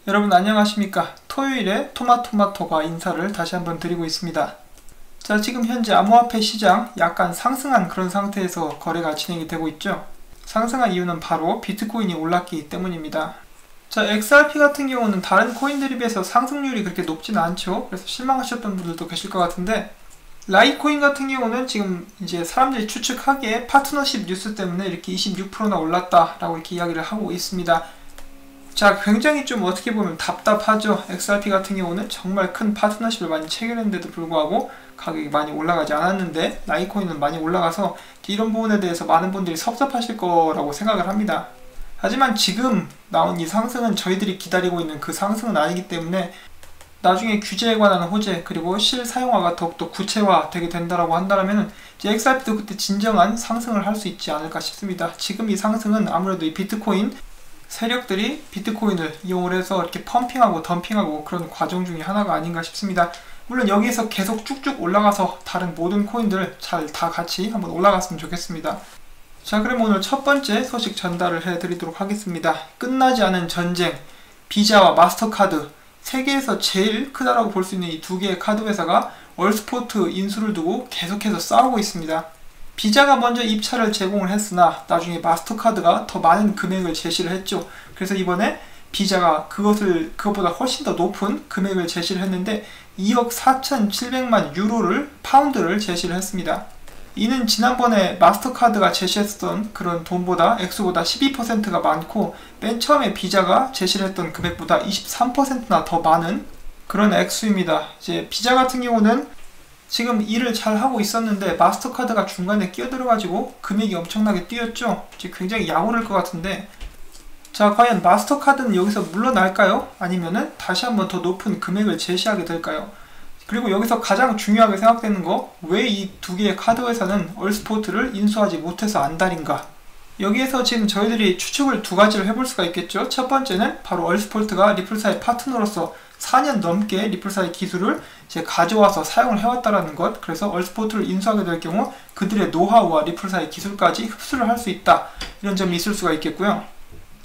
여러분 안녕하십니까. 토요일에 토마토마토가 인사를 다시 한번 드리고 있습니다. 자, 지금 현재 암호화폐 시장 약간 상승한 그런 상태에서 거래가 진행이 되고 있죠. 상승한 이유는 바로 비트코인이 올랐기 때문입니다. 자, XRP 같은 경우는 다른 코인들에 비해서 상승률이 그렇게 높지는 않죠. 그래서 실망하셨던 분들도 계실 것 같은데, 라이코인 같은 경우는 지금 이제 사람들이 추측하기에 파트너십 뉴스 때문에 이렇게 26%나 올랐다라고 이렇게 이야기를 하고 있습니다. 자, 굉장히 좀 어떻게 보면 답답하죠. XRP 같은 경우는 정말 큰 파트너십을 많이 체결했는데도 불구하고 가격이 많이 올라가지 않았는데, 라이코인은 많이 올라가서 이런 부분에 대해서 많은 분들이 섭섭하실 거라고 생각을 합니다. 하지만 지금 나온 이 상승은 저희들이 기다리고 있는 그 상승은 아니기 때문에 나중에 규제에 관한 호재 그리고 실사용화가 더욱더 구체화되게 된다라고 한다면 이제 XRP도 그때 진정한 상승을 할 수 있지 않을까 싶습니다. 지금 이 상승은 아무래도 이 비트코인 세력들이 비트코인을 이용을 해서 이렇게 펌핑하고 덤핑하고 그런 과정 중에 하나가 아닌가 싶습니다. 물론 여기에서 계속 쭉쭉 올라가서 다른 모든 코인들 잘 다 같이 한번 올라갔으면 좋겠습니다. 자, 그럼 오늘 첫 번째 소식 전달을 해드리도록 하겠습니다. 끝나지 않은 전쟁, 비자와 마스터카드, 세계에서 제일 크다라고 볼 수 있는 이 두 개의 카드 회사가 얼스포트 인수를 두고 계속해서 싸우고 있습니다. 비자가 먼저 입찰을 제공을 했으나 나중에 마스터카드가 더 많은 금액을 제시를 했죠. 그래서 이번에 비자가 그것보다 훨씬 더 높은 금액을 제시를 했는데 2억 4,700만 유로를 파운드를 제시를 했습니다. 이는 지난번에 마스터카드가 제시했던 그런 돈보다 액수보다 12%가 많고, 맨 처음에 비자가 제시를 했던 금액보다 23%나 더 많은 그런 액수입니다. 이제 비자 같은 경우는 지금 일을 잘 하고 있었는데 마스터카드가 중간에 끼어들어가지고 금액이 엄청나게 뛰었죠. 이제 굉장히 약오를 것 같은데, 자, 과연 마스터카드는 여기서 물러날까요? 아니면은 다시 한번 더 높은 금액을 제시하게 될까요? 그리고 여기서 가장 중요하게 생각되는 거, 왜 이 두 개의 카드 회사는 얼스포트를 인수하지 못해서 안달인가? 여기에서 지금 저희들이 추측을 두 가지를 해볼 수가 있겠죠. 첫 번째는 바로 얼스포트가 리플사의 파트너로서 4년 넘게 리플사의 기술을 이제 가져와서 사용을 해왔다라는 것. 그래서 얼스포트를 인수하게 될 경우 그들의 노하우와 리플사의 기술까지 흡수를 할 수 있다, 이런 점이 있을 수가 있겠고요.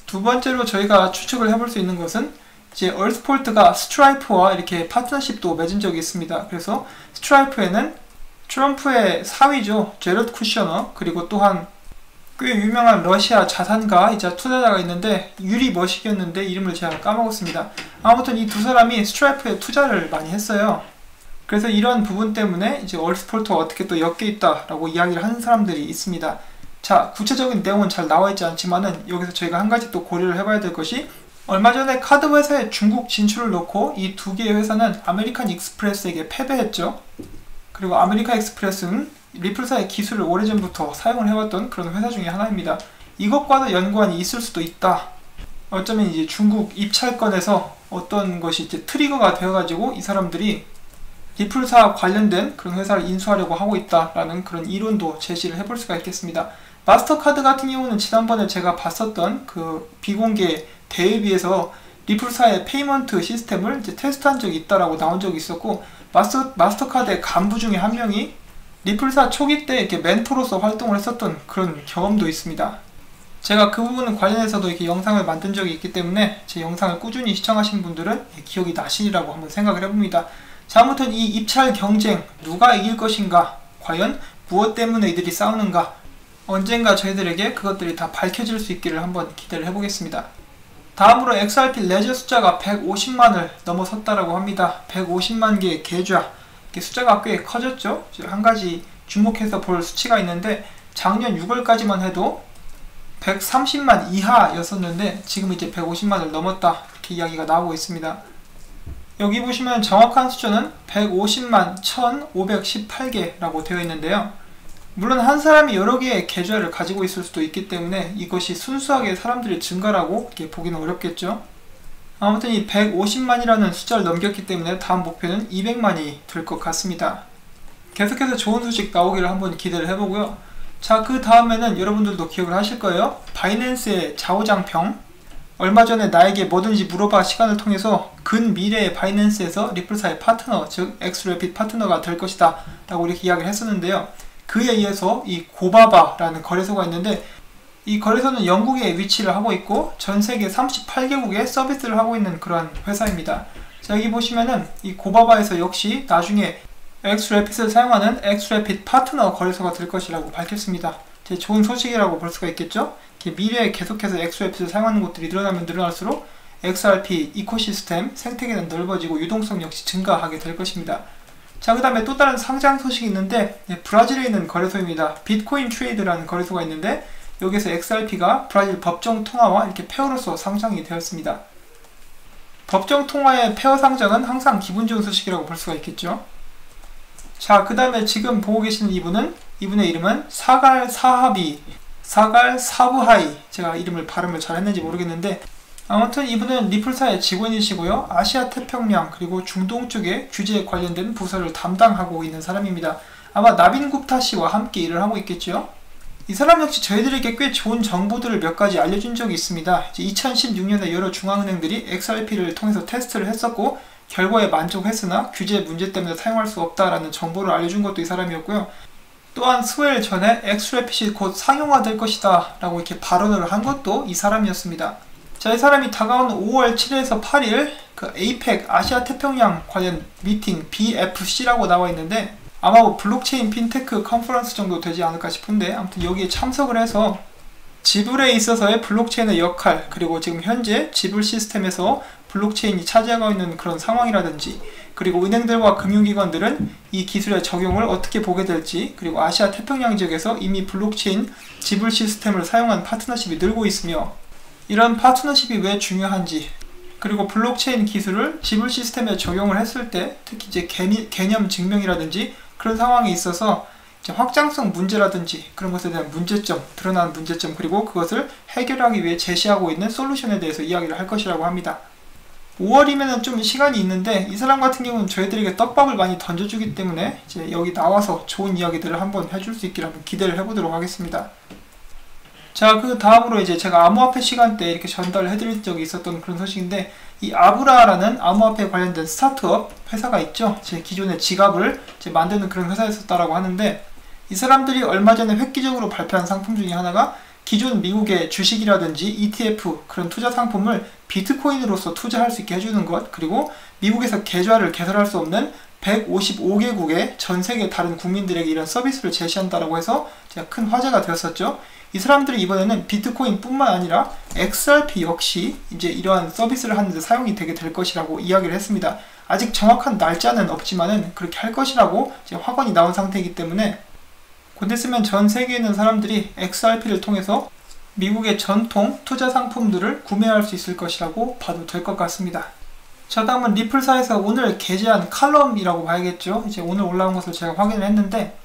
두 번째로 저희가 추측을 해볼 수 있는 것은 이제 얼스포트가 스트라이프와 이렇게 파트너십도 맺은 적이 있습니다. 그래서 스트라이프에는 트럼프의 사위죠, 제러드 쿠셔너, 그리고 또한 꽤 유명한 러시아 자산가이자 투자자가 있는데 유리 머시기였는데 이름을 제가 까먹었습니다. 아무튼 이 두 사람이 스트라이프에 투자를 많이 했어요. 그래서 이런 부분 때문에 이제 얼스포트와 어떻게 또 엮여 있다라고 이야기를 하는 사람들이 있습니다. 자, 구체적인 내용은 잘 나와 있지 않지만은 여기서 저희가 한 가지 또 고려를 해봐야 될 것이, 얼마 전에 카드 회사의 중국 진출을 놓고 이 두 개의 회사는 아메리칸 익스프레스에게 패배했죠. 그리고 아메리칸 익스프레스는 리플사의 기술을 오래전부터 사용을 해왔던 그런 회사 중에 하나입니다. 이것과도 연관이 있을 수도 있다. 어쩌면 이제 중국 입찰권에서 어떤 것이 이제 트리거가 되어가지고 이 사람들이 리플사 관련된 그런 회사를 인수하려고 하고 있다라는 그런 이론도 제시를 해볼 수가 있겠습니다. 마스터카드 같은 경우는 지난번에 제가 봤었던 그 비공개 대회에 비해서 리플사의 페이먼트 시스템을 이제 테스트한 적이 있다라고 나온 적이 있었고, 마스터카드의 간부 중에 한 명이 리플사 초기 때 이렇게 멘토로서 활동을 했었던 그런 경험도 있습니다. 제가 그 부분 관련해서도 이렇게 영상을 만든 적이 있기 때문에 제 영상을 꾸준히 시청하신 분들은 기억이 나시리라고 한번 생각을 해봅니다. 자, 아무튼 이 입찰 경쟁 누가 이길 것인가, 과연 무엇 때문에 이들이 싸우는가, 언젠가 저희들에게 그것들이 다 밝혀질 수 있기를 한번 기대를 해보겠습니다. 다음으로 XRP 레저 숫자가 150만을 넘어섰다라고 합니다. 150만 개의 계좌, 숫자가 꽤 커졌죠. 한 가지 주목해서 볼 수치가 있는데, 작년 6월까지만 해도 130만 이하였었는데 지금 이제 150만을 넘었다, 이렇게 이야기가 나오고 있습니다. 여기 보시면 정확한 숫자는 150만 1518개라고 되어 있는데요. 물론 한 사람이 여러 개의 계좌를 가지고 있을 수도 있기 때문에 이것이 순수하게 사람들이 증가라고 이렇게 보기는 어렵겠죠. 아무튼 이 150만이라는 숫자를 넘겼기 때문에 다음 목표는 200만이 될 것 같습니다. 계속해서 좋은 소식 나오기를 한번 기대를 해보고요. 자, 그 다음에는 여러분들도 기억을 하실 거예요. 바이낸스의 자오장평, 얼마 전에 나에게 뭐든지 물어봐 시간을 통해서 근미래의 바이낸스에서 리플사의 파트너, 즉 엑스래핏 파트너가 될 것이다 라고 이렇게 이야기를 했었는데요. 그에 의해서 이 고바바라는 거래소가 있는데, 이 거래소는 영국에 위치를 하고 있고 전 세계 38개국에 서비스를 하고 있는 그러한 회사입니다. 자, 여기 보시면은 이 고바바에서 역시 나중에 엑스래핏을 사용하는 엑스래핏 파트너 거래소가 될 것이라고 밝혔습니다. 좋은 소식이라고 볼 수가 있겠죠. 미래에 계속해서 엑스래핏을 사용하는 곳들이 늘어나면 늘어날수록 XRP 이코시스템 생태계는 넓어지고 유동성 역시 증가하게 될 것입니다. 자, 그 다음에 또 다른 상장 소식이 있는데 브라질에 있는 거래소입니다. 비트코인 트레이드라는 거래소가 있는데 여기서 XRP가 브라질 법정 통화와 이렇게 페어로서 상장이 되었습니다. 법정 통화의 페어 상장은 항상 기분 좋은 소식이라고 볼 수가 있겠죠. 자, 그 다음에 지금 보고 계시는 이분의 이름은 사갈 사부하이, 제가 이름을 발음을 잘 했는지 모르겠는데 아무튼 이분은 리플사의 직원이시고요. 아시아 태평양 그리고 중동 쪽에 규제에 관련된 부서를 담당하고 있는 사람입니다. 아마 나빈 굽타 씨와 함께 일을 하고 있겠죠. 이 사람 역시 저희들에게 꽤 좋은 정보들을 몇 가지 알려준 적이 있습니다. 2016년에 여러 중앙은행들이 XRP를 통해서 테스트를 했었고 결과에 만족했으나 규제 문제 때문에 사용할 수 없다라는 정보를 알려준 것도 이 사람이었고요. 또한 수요일 전에 엑스래핏이 곧 상용화될 것이다 라고 이렇게 발언을 한 것도 이 사람이었습니다. 자, 이 사람이 다가오는 5월 7일에서 8일 그 APEC 아시아 태평양 관련 미팅 BFC라고 나와 있는데 아마 뭐 블록체인 핀테크 컨퍼런스 정도 되지 않을까 싶은데 아무튼 여기에 참석을 해서 지불에 있어서의 블록체인의 역할, 그리고 지금 현재 지불 시스템에서 블록체인이 차지하고 있는 그런 상황이라든지, 그리고 은행들과 금융기관들은 이 기술의 적용을 어떻게 보게 될지, 그리고 아시아 태평양 지역에서 이미 블록체인 지불 시스템을 사용한 파트너십이 늘고 있으며 이런 파트너십이 왜 중요한지, 그리고 블록체인 기술을 지불 시스템에 적용을 했을 때 특히 이제 개념 증명이라든지 그런 상황에 있어서 이제 확장성 문제라든지 그런 것에 대한 문제점, 드러나는 문제점, 그리고 그것을 해결하기 위해 제시하고 있는 솔루션에 대해서 이야기를 할 것이라고 합니다. 5월이면 좀 시간이 있는데 이 사람 같은 경우는 저희들에게 떡밥을 많이 던져주기 때문에 이제 여기 나와서 좋은 이야기들을 한번 해줄 수 있기를 한번 기대를 해보도록 하겠습니다. 자, 그 다음으로 이제 제가 암호화폐 시간 때 이렇게 전달을 해드릴 적이 있었던 그런 소식인데, 이 아브라라는 암호화폐 관련된 스타트업 회사가 있죠. 제 기존의 지갑을 이제 만드는 그런 회사였었다라고 하는데, 이 사람들이 얼마 전에 획기적으로 발표한 상품 중에 하나가 기존 미국의 주식이라든지 ETF 그런 투자 상품을 비트코인으로서 투자할 수 있게 해주는 것, 그리고 미국에서 계좌를 개설할 수 없는 155개국의 전 세계 다른 국민들에게 이런 서비스를 제시한다라고 해서 제가 큰 화제가 되었었죠. 이 사람들이 이번에는 비트코인 뿐만 아니라 XRP 역시 이제 이러한 서비스를 하는데 사용이 되게 될 것이라고 이야기를 했습니다. 아직 정확한 날짜는 없지만은 그렇게 할 것이라고 이제 확언이 나온 상태이기 때문에 곧 있으면 전 세계에 있는 사람들이 XRP를 통해서 미국의 전통 투자 상품들을 구매할 수 있을 것이라고 봐도 될 것 같습니다. 자, 다음은 리플사에서 오늘 게재한 칼럼이라고 봐야겠죠. 이제 오늘 올라온 것을 제가 확인을 했는데,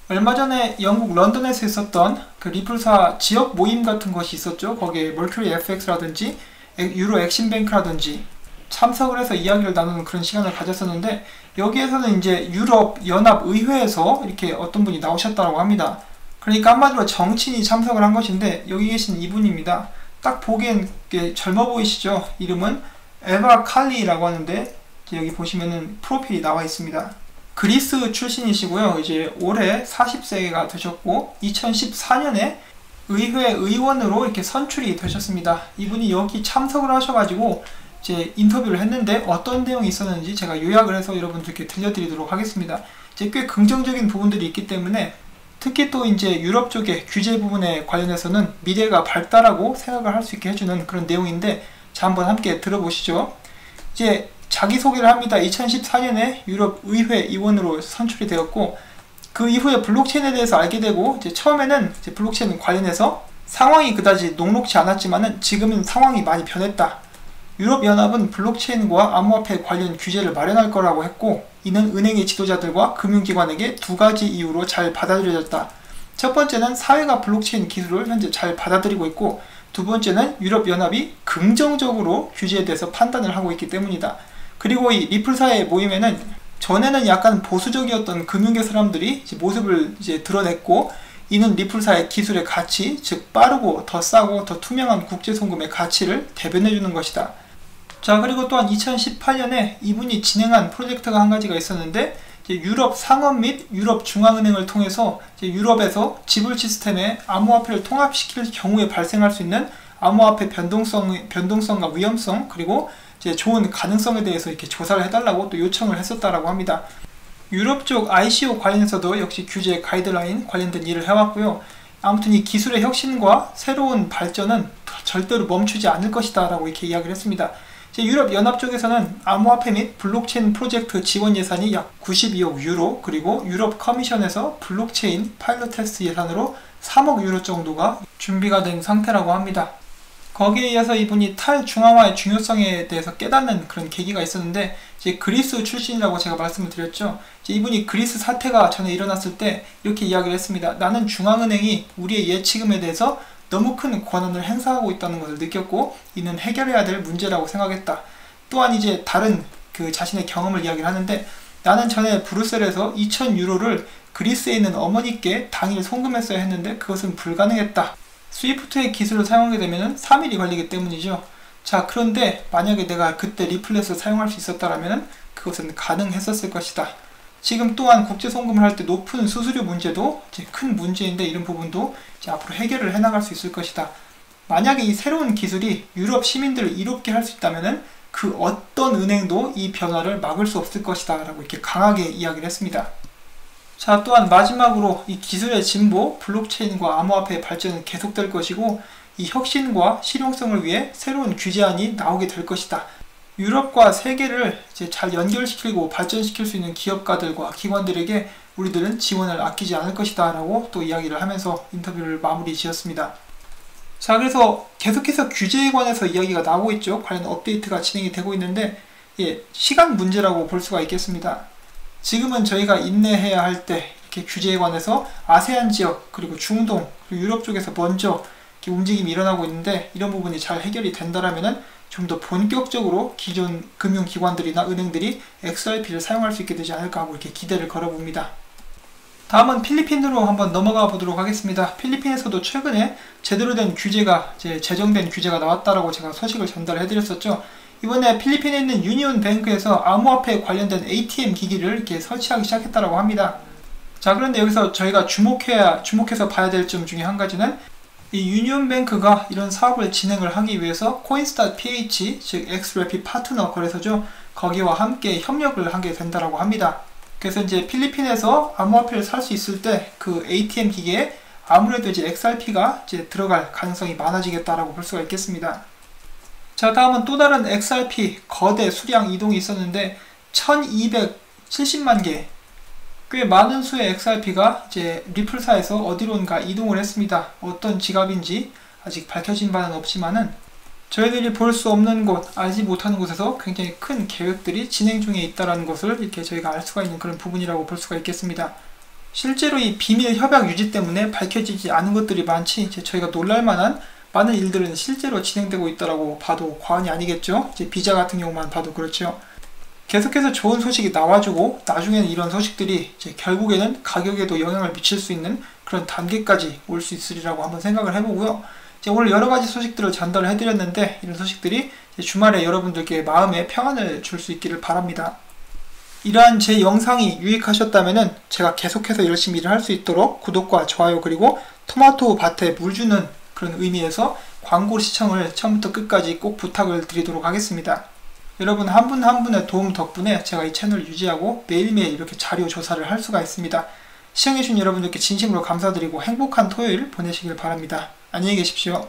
얼마 전에 영국 런던에서 있었던 그 리플사 지역 모임 같은 것이 있었죠. 거기에 멀큐리 FX라든지 유로 엑심뱅크라든지 참석을 해서 이야기를 나누는 그런 시간을 가졌었는데, 여기에서는 이제 유럽 연합 의회에서 이렇게 어떤 분이 나오셨다고 합니다. 그러니까 한마디로 정치인이 참석을 한 것인데, 여기 계신 이분입니다. 딱 보기엔 젊어 보이시죠? 이름은 에바 칼리라고 하는데, 여기 보시면은 프로필이 나와 있습니다. 그리스 출신이시고요. 이제 올해 40세가 되셨고 2014년에 의회 의원으로 이렇게 선출이 되셨습니다. 이분이 여기 참석을 하셔가지고 이제 인터뷰를 했는데 어떤 내용이 있었는지 제가 요약을 해서 여러분들께 들려드리도록 하겠습니다. 이제 꽤 긍정적인 부분들이 있기 때문에, 특히 또 이제 유럽 쪽의 규제 부분에 관련해서는 미래가 밝다라고 생각을 할 수 있게 해주는 그런 내용인데, 자, 한번 함께 들어보시죠. 이제 자기소개를 합니다. 2014년에 유럽 의회 의원으로 선출이 되었고, 그 이후에 블록체인에 대해서 알게 되고, 이제 처음에는 이제 블록체인 관련해서 상황이 그다지 녹록지 않았지만은 지금은 상황이 많이 변했다. 유럽연합은 블록체인과 암호화폐 관련 규제를 마련할 거라고 했고, 이는 은행의 지도자들과 금융기관에게 두 가지 이유로 잘 받아들여졌다. 첫 번째는 사회가 블록체인 기술을 현재 잘 받아들이고 있고, 두 번째는 유럽연합이 긍정적으로 규제에 대해서 판단을 하고 있기 때문이다. 그리고 이 리플사의 모임에는 전에는 약간 보수적이었던 금융계 사람들이 이제 모습을 이제 드러냈고, 이는 리플사의 기술의 가치, 즉 빠르고 더 싸고 더 투명한 국제송금의 가치를 대변해주는 것이다. 자, 그리고 또한 2018년에 이분이 진행한 프로젝트가 한 가지가 있었는데, 이제 유럽 상원 및 유럽 중앙은행을 통해서 이제 유럽에서 지불 시스템에 암호화폐를 통합시킬 경우에 발생할 수 있는 암호화폐 변동성과 위험성, 그리고 이제 좋은 가능성에 대해서 이렇게 조사를 해달라고 또 요청을 했었다라고 합니다. 유럽 쪽 ICO 관련해서도 역시 규제 가이드라인 관련된 일을 해왔고요. 아무튼 이 기술의 혁신과 새로운 발전은 절대로 멈추지 않을 것이다 라고 이렇게 이야기를 했습니다. 이제 유럽 연합 쪽에서는 암호화폐 및 블록체인 프로젝트 지원 예산이 약 92억 유로, 그리고 유럽 커미션에서 블록체인 파일럿 테스트 예산으로 3억 유로 정도가 준비가 된 상태라고 합니다. 거기에 이어서 이분이 탈중앙화의 중요성에 대해서 깨닫는 그런 계기가 있었는데, 이제 그리스 출신이라고 제가 말씀을 드렸죠. 이제 이분이 그리스 사태가 전에 일어났을 때 이렇게 이야기를 했습니다. 나는 중앙은행이 우리의 예치금에 대해서 너무 큰 권한을 행사하고 있다는 것을 느꼈고, 이는 해결해야 될 문제라고 생각했다. 또한 이제 다른 그 자신의 경험을 이야기를 하는데, 나는 전에 브뤼셀에서 2,000유로를 그리스에 있는 어머니께 당일 송금했어야 했는데 그것은 불가능했다. 스위프트의 기술을 사용하게 되면 3일이 걸리기 때문이죠. 자, 그런데 만약에 내가 그때 리플렛을 사용할 수 있었다면 그것은 가능했었을 것이다. 지금 또한 국제 송금을 할 때 높은 수수료 문제도 이제 큰 문제인데, 이런 부분도 이제 앞으로 해결을 해나갈 수 있을 것이다. 만약에 이 새로운 기술이 유럽 시민들을 이롭게 할 수 있다면 그 어떤 은행도 이 변화를 막을 수 없을 것이다 라고 이렇게 강하게 이야기를 했습니다. 자, 또한 마지막으로 이 기술의 진보, 블록체인과 암호화폐의 발전은 계속될 것이고, 이 혁신과 실용성을 위해 새로운 규제안이 나오게 될 것이다. 유럽과 세계를 이제 잘 연결시키고 발전시킬 수 있는 기업가들과 기관들에게 우리들은 지원을 아끼지 않을 것이다 라고 또 이야기를 하면서 인터뷰를 마무리 지었습니다. 자, 그래서 계속해서 규제에 관해서 이야기가 나오고 있죠. 관련 업데이트가 진행이 되고 있는데, 시간 문제라고 볼 수가 있겠습니다. 지금은 저희가 인내해야 할 때 이렇게 규제에 관해서 아세안 지역, 그리고 중동, 그리고 유럽 쪽에서 먼저 이렇게 움직임이 일어나고 있는데, 이런 부분이 잘 해결이 된다라면은 좀 더 본격적으로 기존 금융기관들이나 은행들이 XRP를 사용할 수 있게 되지 않을까 하고 이렇게 기대를 걸어봅니다. 다음은 필리핀으로 한번 넘어가 보도록 하겠습니다. 필리핀에서도 최근에 제대로 된 규제가, 제정된 규제가 나왔다라고 제가 소식을 전달해 드렸었죠. 이번에 필리핀에 있는 유니온 뱅크에서 암호화폐에 관련된 ATM 기기를 이렇게 설치하기 시작했다라고 합니다. 자, 그런데 여기서 저희가 주목해서 봐야 될 점 중에 한 가지는, 이 유니온뱅크가 이런 사업을 진행을 하기 위해서 코인스타.ph, 즉 XRP 파트너 거래소죠. 거기와 함께 협력을 하게 된다라고 합니다. 그래서 이제 필리핀에서 암호화폐를 살 수 있을 때 그 ATM 기기에 아무래도 이제 XRP가 이제 들어갈 가능성이 많아지겠다라고 볼 수가 있겠습니다. 자, 다음은 또 다른 XRP 거대 수량 이동이 있었는데 1270만 개, 꽤 많은 수의 XRP가 이제 리플사에서 어디론가 이동을 했습니다. 어떤 지갑인지 아직 밝혀진 바는 없지만은 저희들이 볼 수 없는 곳, 알지 못하는 곳에서 굉장히 큰 계획들이 진행 중에 있다는 것을 이렇게 저희가 알 수가 있는 그런 부분이라고 볼 수가 있겠습니다. 실제로 이 비밀 협약 유지 때문에 밝혀지지 않은 것들이 많지, 이제 저희가 놀랄만한 많은 일들은 실제로 진행되고 있다라고 봐도 과언이 아니겠죠. 이제 비자 같은 경우만 봐도 그렇죠. 계속해서 좋은 소식이 나와주고, 나중에는 이런 소식들이 이제 결국에는 가격에도 영향을 미칠 수 있는 그런 단계까지 올 수 있으리라고 한번 생각을 해보고요. 이제 오늘 여러가지 소식들을 전달을 해드렸는데, 이런 소식들이 이제 주말에 여러분들께 마음의 평안을 줄 수 있기를 바랍니다. 이러한 제 영상이 유익하셨다면 제가 계속해서 열심히 일을 할 수 있도록 구독과 좋아요, 그리고 토마토 밭에 물 주는 그런 의미에서 광고 시청을 처음부터 끝까지 꼭 부탁을 드리도록 하겠습니다. 여러분 한 분 한 분의 도움 덕분에 제가 이 채널을 유지하고 매일매일 이렇게 자료 조사를 할 수가 있습니다. 시청해주신 여러분들께 진심으로 감사드리고 행복한 토요일 보내시길 바랍니다. 안녕히 계십시오.